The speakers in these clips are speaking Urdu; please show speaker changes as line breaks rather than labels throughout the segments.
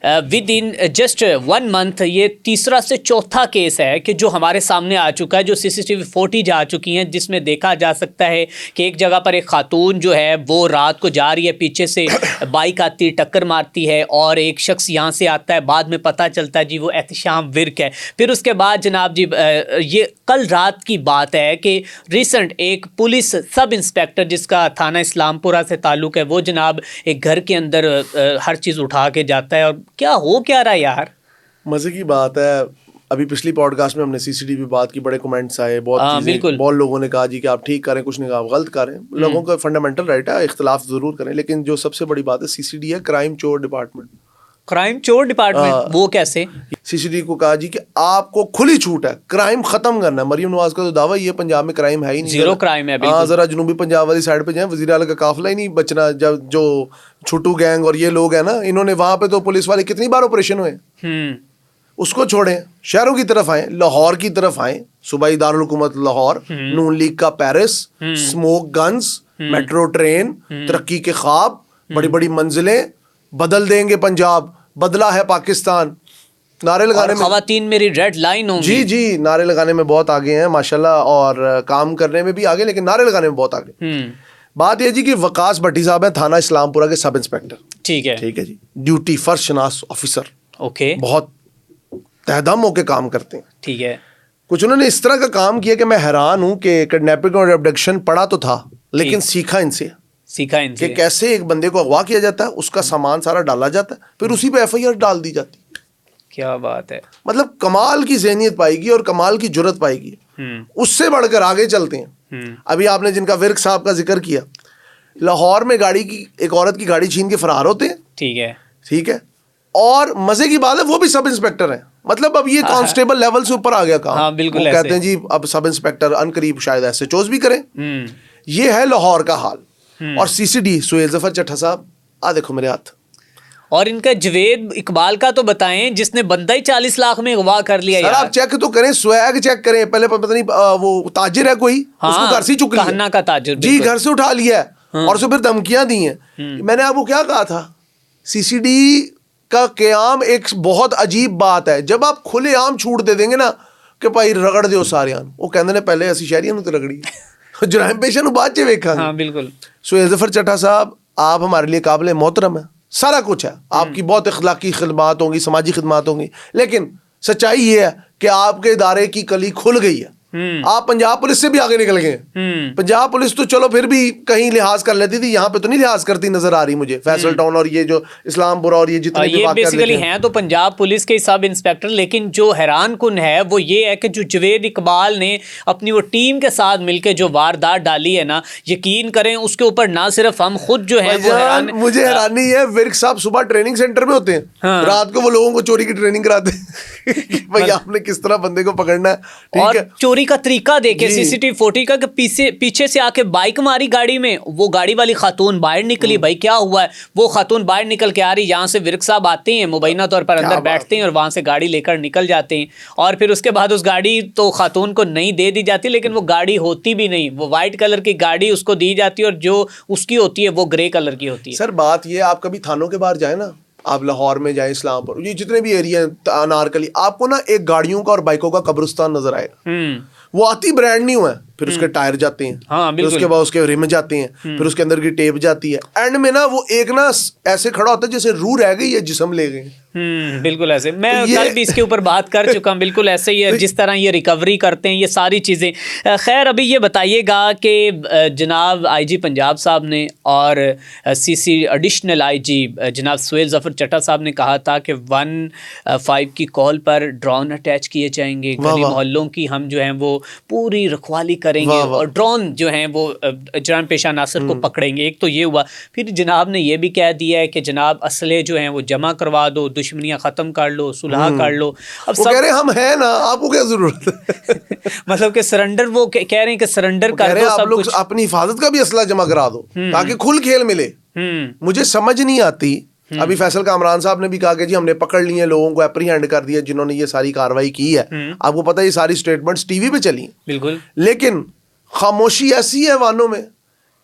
ود ان جسٹ 1 month یہ تیسرا سے چوتھا کیس ہے کہ جو ہمارے سامنے آ چکا ہے, جو CCTV فوٹیج آ چکی ہیں جس میں دیکھا جا سکتا ہے کہ ایک جگہ پر ایک خاتون جو ہے وہ رات کو جا رہی ہے, پیچھے سے بائک آتی ہے, ٹکر مارتی ہے اور ایک شخص یہاں سے آتا ہے, بعد میں پتہ چلتا ہے جی وہ احتشام ورک ہے. پھر اس کے بعد جناب جی یہ کل رات کی بات ہے کہ ریسنٹ ایک پولیس سب انسپیکٹر جس کا تھانہ اسلام پورہ سے تعلق ہے, وہ جناب ایک گھر کے اندر ہر چیز اٹھا کے جاتا ہے. اور کیا ہو کیا رہا ہے یار,
مزے کی بات ہے. ابھی پچھلی پوڈ کاسٹ میں ہم نے CCTV بات کی, بڑے کمنٹس آئے, بہت چیزیں, بہت لوگوں نے کہا جی کہ آپ ٹھیک کریں, کچھ نے کہا آپ غلط کریں. لوگوں کا فنڈامنٹل رائٹ ہے, اختلاف ضرور کریں, لیکن جو سب سے بڑی بات ہے CCD ہے کرائم چور ڈپارٹمنٹ.
کرائم چور ڈپارٹمنٹ وہ کیسے؟
CCD کو کہا جی کہ آپ کو کھلی چھوٹ ہے کرائم ختم کرنا ہے. مریم نواز کا تو دعویٰ یہ پنجاب میں کرائم ہے ہی نہیں,
زیرو کرائم ہے.
ہاں ذرا جنوبی پنجاب والی سائڈ پہ جائیں, وزیر اعلیٰ کا قافلہ ہی نہیں بچنا. جب جو چھٹو گینگ اور یہ لوگ ہیں نا, انہوں نے وہاں پہ تو پولیس والے کتنی بار آپریشن ہوئے, اس کو چھوڑیں, شہروں کی طرف آئیں, لاہور کی طرف آئیں, صوبائی دارالحکومت لاہور, نون لیگ کا Paris, smoke guns, metro train, ترقی کے خواب, بڑی بڑی منزلیں, بدل دیں گے پنجاب, بدلا ہے پاکستان. نعرے لگانے میں
خواتین میری ریڈ لائن ہوں گی.
جی نعرے لگانے میں بہت آگے ہیں ماشاءاللہ, اور کام کرنے میں بھی آگے, لیکن نعرے لگانے میں بہت آگے. بات یہ جی کہ وقاص بھٹی صاحب ہیں تھانہ اسلام پورہ کے سب انسپیکٹر. ٹھیک ہے جی, ڈیوٹی فرسٹ شناس آفیسر,
اوکے,
بہت تہدم ہو کے کام کرتے ہیں.
ٹھیک ہے.
کچھ انہوں نے اس طرح کا کام کیا کہ میں حیران ہوں کہ کڈنیپنگ اور ابڈکشن پڑھا تو تھا, لیکن سیکھا ان سے کہ کیسے ایک بندے کو اغوا کیا جاتا ہے, اس کا سامان سارا ڈالا جاتا ہے, پھر اسی پہ FIR ڈال دی جاتی.
کیا بات ہے,
مطلب کمال کی ذہنیت پائے گی اور کمال کی جرت پائے گی. اس سے بڑھ کر آگے چلتے ہیں. ابھی آپ نے جن کا ورک صاحب کا ذکر کیا, لاہور میں گاڑی کی ایک عورت کی گاڑی چھین کے فرار ہوتے ہیں. ٹھیک ہے, اور مزے کی بات ہے وہ بھی سب انسپیکٹر ہیں. مطلب اب یہ کانسٹیبل لیول سے اوپر آ گیا کام.
بالکل
وہ کہتے ہیں جی اب سب انسپیکٹر ان قریب شاید SHOs بھی کریں. یہ ہے لاہور کا حال. اور CCD سہیل ظفر چٹھا صاحب, دیکھو میرے ہاتھ.
اور ان کا جوید اقبال کا تو بتائیں جس نے بندہ ہی 40 لاکھ میں اغوا کر لیا.
سر آپ چیک تو کریں, سویگ چیک کریں پہلے. پتہ نہیں وہ تاجر ہے کوئی, اس کو گھر سے چک لیا,
کہنا کا تاجر,
جی گھر سے اٹھا لیا ہے, اور اسے پھر دھمکیاں دی ہیں. میں نے آپ کو کیا کہا تھا, CCD کا قیام ایک بہت عجیب بات ہے. جب آپ کھلے عام چھوٹ دے دیں گے نا کہ بھائی رگڑ دیو سارے, وہ کہندے نے پہلے اسی شہریاں نوں تے رگڑی, جرائم پیشہ نوں بعد چ ویکھاں گے.
بالکل.
سہیل ظفر چٹھا صاحب آپ ہمارے لیے قابل محترم ہیں, سارا کچھ ہے, آپ کی بہت اخلاقی خدمات ہوں گی, سماجی خدمات ہوں گی, لیکن سچائی یہ ہے کہ آپ کے ادارے کی کلی کھل گئی ہے. آپ پنجاب پولیس سے بھی آگے نکل گئے. پنجاب پولیس تو چلو پھر بھی کہیں لحاظ کر لیتی تھی, یہاں پہ تو نہیں لحاظ کرتی نظر آ رہی مجھے. فیصل ٹاؤن اور یہ جو اسلام پورہ اور یہ جتنے بھی واقعات
بیسیکلی ہیں تو پنجاب پولیس کے سب انسپیکٹر. لیکن جو حیران کن ہے وہ یہ ہے کہ جو جوید اقبال نے اپنی وہ ٹیم کے ساتھ مل کے جو واردات ڈالی ہے نا, یقین کریں اس کے اوپر نہ صرف ہم خود جو ہیں
مجھے حیرانی ہے, ورک صاحب صبح ٹریننگ سینٹر میں ہوتے ہیں, رات کو وہ لوگوں کو چوری کی ٹریننگ کراتے ہیں بھائی آپ نے کس طرح بندے کو پکڑنا ہے.
اور چوری کا طریقہ دیکھیں CCTV فوٹی کا, کہ پیچھے سے آ کے بائک ماری گاڑی میں, وہ گاڑی والی خاتون باہر نکلی, بھائی کیا ہوا ہے, وہ خاتون باہر نکل کے آ رہی, یہاں سے ورک صاحب آتے ہیں, مبینہ طور پر اندر بیٹھتے ہیں اور وہاں سے گاڑی لے کر نکل جاتے ہیں. اور پھر اس کے بعد اس گاڑی تو خاتون کو نہیں دے دی جاتی, لیکن وہ گاڑی ہوتی بھی نہیں, وہ وائٹ کلر کی گاڑی اس کو دی جاتی ہے, اور جو اس کی ہوتی ہے وہ گرے کلر کی ہوتی ہے.
سر بات یہ, آپ کبھی تھانوں کے باہر جائیں نا, آپ لاہور میں جائیں, اسلام پور, یہ جتنے بھی ایریا ہیں, انارکلی, آپ کو نا ایک گاڑیوں کا اور بائکوں کا قبرستان نظر آئے گا. وہ آتی برانڈ نیو ہے, پھر اس کے ٹائر جاتے ہیں, پھر اس کے بعد اس کے رم جاتے ہیں, پھر اس کے اندر کی ٹیپ جاتی ہے, اینڈ میں نا وہ ایک نا ایسے کھڑا ہوتا ہے جیسے روح رہ گئی ہے, جسم لے گئے.
بالکل ایسے, میں کل بھی اس کے اوپر بات کر چکا ہوں. بالکل ایسے ہی ہے جس طرح یہ ریکوری کرتے ہیں, یہ ساری چیزیں. خیر ابھی یہ بتائیے گا کہ جناب IG پنجاب صاحب نے اور CC ایڈیشنل IG جناب سہیل ظفر چٹھا صاحب نے کہا تھا کہ 1-5 کی کال پر ڈرون اٹیچ کیے جائیں گے, گلی محلوں کی ہم جو ہیں وہ پوری رکھوالی کریں گے, اور ڈرون جو ہیں وہ جرائم پیشہ عناصر کو پکڑیں گے. ایک تو یہ ہوا. پھر جناب نے یہ بھی کہہ دیا ہے کہ جناب اسلحے جو ہیں وہ جمع کروا دو, دشمنیاں ختم کر لو, صلح کر لو. اب
وہ کہہ رہے ہیں ہم ہیں نا, آپ کو کیا ضرورت ہے
مطلب کہ سرنڈر, وہ کہہ رہے ہیں کہ سرنڈر کر دو,
آپ لوگ اپنی حفاظت کا بھی اسلحہ جمع کرا دو تاکہ کھل کھیل ملے. مجھے سمجھ نہیں آتی, ابھی فیصل کامران صاحب نے بھی کہا کہ جی ہم نے پکڑ لیے لوگوں کو, اپریہینڈ کر دیا جنہوں نے یہ ساری کاروائی کی ہے. آپ کو پتہ ہے یہ ساری سٹیٹمنٹس ٹی وی پہ چلی, بالکل, لیکن خاموشی ایسی ہے وانوں میں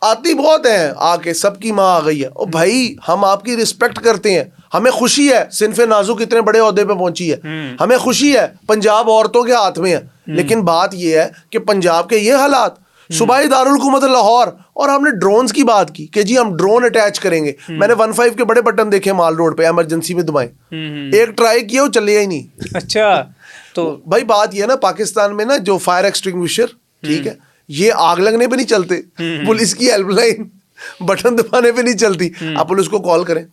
آتی بہت ہیں آ کے سب کی ماں آ گئی ہے. او بھائی ہم آپ کی رسپیکٹ کرتے ہیں, ہمیں خوشی ہے صنف نازک اتنے بڑے عہدے پہ پہنچی ہے, ہمیں خوشی ہے پنجاب عورتوں کے ہاتھ میں ہے, لیکن بات یہ ہے کہ پنجاب کے یہ حالات, صوبائی دارالحکومت لاہور, اور ہم نے ڈرونز کی بات کی کہ جی ہم ڈرون اٹیچ کریں گے. میں نے 15 کے بڑے بٹن دیکھے مال روڈ پہ ایمرجنسی میں دبائیں, ایک ٹرائی کیا وہ چلے ہی نہیں.
اچھا تو
بھائی بات یہ ہے نا پاکستان میں نا جو فائر ایکسٹنگوشر, ٹھیک ہے, یہ آگ لگنے پہ نہیں چلتے, پولیس کی ہیلپ لائن بٹن دبانے پہ نہیں چلتی. آپ پولیس کو کال کریں,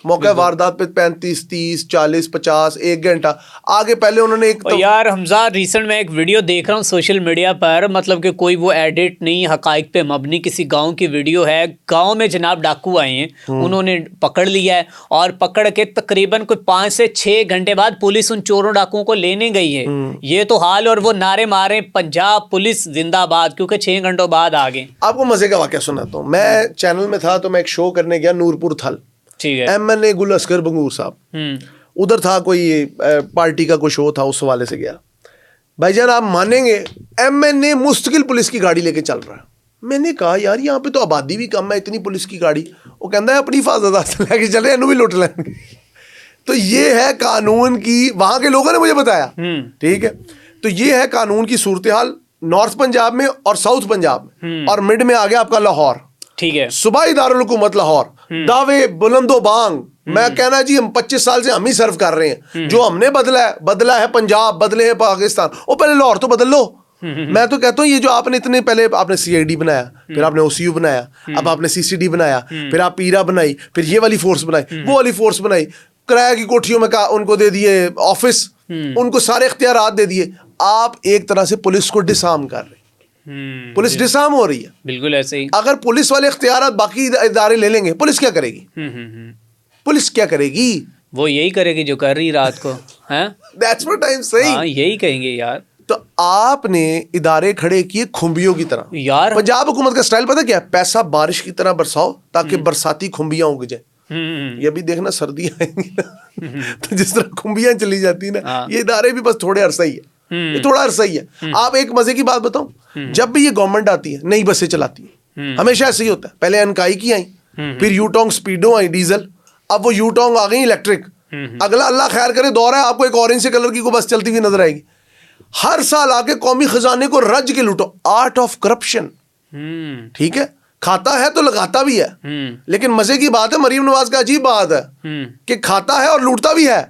موقع واردات پہ 35 30 40 50 1 گھنٹہ آگے. پہلے انہوں نے ایک
یار حمزہ ریسنٹ میں ایک ویڈیو دیکھ رہا ہوں سوشل میڈیا پر, مطلب کہ کوئی وہ ایڈٹ نہیں, حقائق پہ مبنی کسی گاؤں کی ویڈیو ہے. گاؤں میں جناب ڈاکو آئے ہیں, انہوں نے پکڑ لیا ہے, اور پکڑ کے تقریباً کوئی 5 سے 6 گھنٹے بعد پولیس ان چوروں ڈاکوؤں کو لینے گئی ہے. یہ تو حال, اور وہ نعرے مارے پنجاب پولیس زندہ باد, کیونکہ 6 گھنٹوں بعد آ گئے.
آپ کو مزے کا واقعہ سناتا ہوں. میں چینل میں تھا تو میں ایک شو کرنے گیا نورپور تھل,
ٹھیک ہے,
ایم این اے گل اسکر بنگور صاحب ادھر تھا, کوئی پارٹی کا کوئی شو تھا, اس حوالے سے گیا. بھائی جان آپ مانیں گے ایم این اے مستقل پولیس کی گاڑی لے کے چل رہا ہے. میں نے کہا یار یہاں پہ تو آبادی بھی کم ہے, اتنی پولیس کی گاڑی. وہ کہتا ہے اپنی حفاظت سے لے کے چلے, انہوں بھی لوٹ لیں گے. تو یہ ہے قانون کی, وہاں کے لوگوں نے مجھے بتایا, ٹھیک ہے, تو یہ ہے قانون کی صورتحال نارتھ پنجاب میں اور ساؤتھ پنجاب میں, اور مڈ میں آ گیا آپ کا لاہور,
ٹھیک ہے,
صوبائی دارالحکومت لاہور. دعوے بلند و بانگ, میں کہنا جی ہم 25 سال سے ہم ہی سرو کر رہے ہیں, جو ہم نے بدلا ہے پنجاب, بدلے ہیں پاکستان. وہ پہلے لاہور تو بدل لو. میں تو کہتا ہوں یہ جو آپ نے اتنے پہلے آپ نے سی آئی ڈی بنایا, پھر آپ نے او سی یو بنایا, اب آپ نے سی سی ڈی بنایا, پھر آپ پیرا بنائی, پھر یہ والی فورس بنائی, وہ والی فورس بنائی, کرایہ کی کوٹھیوں میں ان کو دے دیے آفس, ان کو سارے اختیارات دے دیے. آپ ایک طرح سے پولیس کو ڈسارم کر رہے ہیں, پولیس ڈسارم ہو رہی ہے.
بالکل ایسے ہی.
اگر پولیس والے اختیارات باقی ادارے لے لیں گے, پولیس کیا کرے گی؟ پولیس کیا کرے گی؟
وہ یہی کرے گی جو کر رہی رات کو.
That's what I'm saying.
ہاں یہی کہیں گے یار.
تو آپ نے ادارے کھڑے کیے کھمبیوں کی طرح.
یار
پنجاب حکومت کا سٹائل پتہ کیا ہے؟ پیسہ بارش کی طرح برساؤ تاکہ برساتی کھمبیاں اگ جائیں. یہ بھی دیکھنا سردیاں آئیں گی نا, تو جس طرح کھمبیاں چلی جاتی ہیں نا, یہ ادارے بھی بس تھوڑے عرصہ ہی ہے, یہ تھوڑا عرصہ ہی ہے. آپ ایک مزے کی بات بتاؤں, جب بھی یہ گورنمنٹ آتی ہے نئی بسیں چلاتی ہے, ہمیشہ ایسے ہی ہوتا ہے. پہلے انکائی کی آئیں, پھر یو ٹانگ اسپیڈو آئی ڈیزل, اب وہ یو ٹانگ آ گئی الیکٹرک. اگلا اللہ خیر کرے دور ہے, آپ کو ایک اورنج سے کلر کی کو بس چلتی ہوئی نظر آئے گی. ہر سال آ کے قومی خزانے کو رج کے لوٹو. آرٹ آف کرپشن, ٹھیک ہے, کھاتا ہے تو لگاتا بھی ہے. لیکن مزے کی بات ہے, مریم نواز کا عجیب بات ہے کہ کھاتا ہے اور لوٹتا بھی ہے.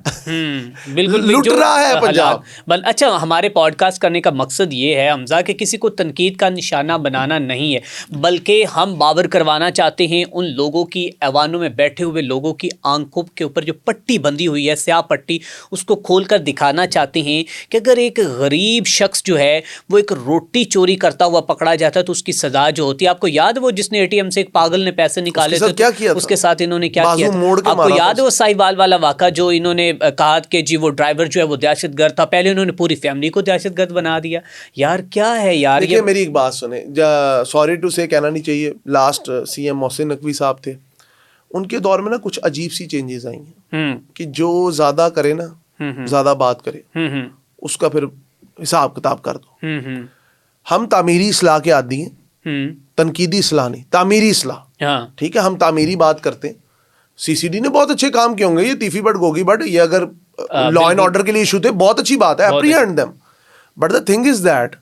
بالکل
لوٹ رہا ہے پنجاب.
اچھا, ہمارے پوڈ کاسٹ کرنے کا مقصد یہ ہے حمزہ کہ کسی کو تنقید کا نشانہ بنانا نہیں ہے, بلکہ ہم باور کروانا چاہتے ہیں ان لوگوں کی, ایوانوں میں بیٹھے ہوئے لوگوں کی آنکھوں کے اوپر جو پٹی بندھی ہوئی ہے, سیاہ پٹی, اس کو کھول کر دکھانا چاہتے ہیں کہ اگر ایک غریب شخص جو ہے وہ ایک روٹی چوری کرتا ہوا پکڑا جاتا ہے تو اس کی سزا جو ہوتی ہے. آپ کو یاد ہے وہ جس نے اے ٹی ایم سے ایک پاگل نے پیسے نکالے تھے, اس کے ساتھ انہوں نے کیا کیا تھا؟ آپ کو یاد ہے وہ ساہیوال والا واقعہ جو انہوں نے کہا کہ جی وہ ڈرائیور جو ہے وہ دہشت گرد تھا, پہلے انہوں نے پوری فیملی کو دہشت گرد بنا دیا. یار کیا ہے یار.
دیکھیے میری ایک بات سنیں, سوری ٹو سے کہنا نہیں چاہیے, last C M Mohsin Naqvi صاحب تھے, ان کے دور میں نا کچھ عجیب سی چینجز آئی ہیں کہ جو زیادہ کرے نا, زیادہ بات کرے, اس کا پھر حساب کتاب کر دو. ہم تعمیری اصلاح کے عادی ہیں, تنقیدی اصلاح نہیں, تعمیری اصلاح, ٹھیک ہے. ہم تعمیری بات کرتے ہیں. سی سی ڈی نے بہت اچھے کام کیے ہوں گے, یہ تیفی بٹ گوگی بٹ, یہ اگر لا اینڈ آرڈر کے لیے ایشو تھے, بہت اچھی بات ہے, apprehend them. But the thing is that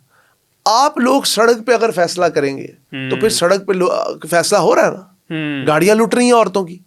آپ لوگ سڑک پہ اگر فیصلہ کریں گے تو پھر سڑک پہ فیصلہ ہو رہا ہے نا, گاڑیاں لوٹ رہی ہیں عورتوں کی,